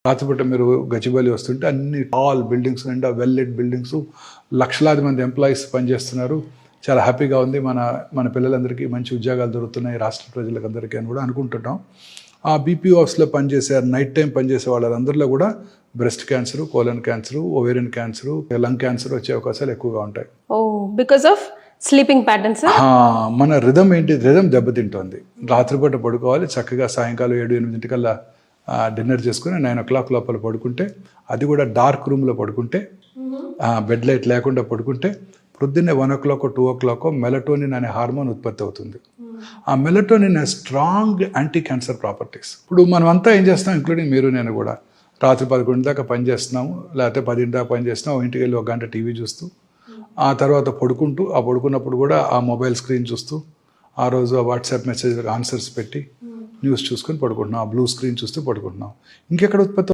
రాత్రిపూట మీరు గచ్చిబౌలి వస్తుంటే అన్ని టాల్ బిల్డింగ్స్ నిండా వెల్ లెట్ బిల్డింగ్స్, లక్షలాది మంది ఎంప్లాయీస్ పనిచేస్తున్నారు. చాలా హ్యాపీగా ఉంది. మన పిల్లలందరికీ మంచి ఉద్యోగాలు దొరుకుతున్నాయి రాష్ట్ర ప్రజలకు అందరికీ అని కూడా అనుకుంటున్నాం. ఆ బీపీఓ ఆఫీస్లో పనిచేసే నైట్ టైం పనిచేసే వాళ్ళందరిలో కూడా breast cancer, colon cancer, ovarian cancer, lung cancer వచ్చే అవకాశాలు ఎక్కువగా ఉంటాయి. Because of sleeping patterns. మన రిథం రిథం దెబ్బతింటోంది. రాత్రిపూట పడుకోవాలి, చక్కగా సాయంకాలం 7-8 కల్లా డిన్నర్ చేసుకుని 9 o'clock లోపల పడుకుంటే, అది కూడా డార్క్ రూమ్లో పడుకుంటే, బెడ్ లైట్ లేకుండా పడుకుంటే పొద్దున్నే 1 o'clock 2 o'clock మెలటోనిన్ అనే హార్మోన్ ఉత్పత్తి అవుతుంది. ఆ melatonin strong anti cancer properties. ఇప్పుడు మనం అంతా ఏం చేస్తాం, ఇంక్లూడింగ్ మీరు నేను కూడా, రాత్రి 11 దాకా పని చేస్తున్నాము, లేకపోతే 10 దాకా పని చేస్తున్నాము, ఇంటికి వెళ్ళి 1 గంట టీవీ చూస్తూ, ఆ తర్వాత పడుకుంటూ, ఆ పడుకున్నప్పుడు కూడా ఆ మొబైల్ స్క్రీన్ చూస్తూ, ఆ రోజు ఆ వాట్సాప్ మెసేజ్లకు ఆన్సర్స్ పెట్టి న్యూస్ చూసుకొని పడుకుంటున్నాం, ఆ బ్లూ స్క్రీన్ చూస్తూ పడుకుంటున్నాం. ఇంకెక్కడ ఉత్పత్తి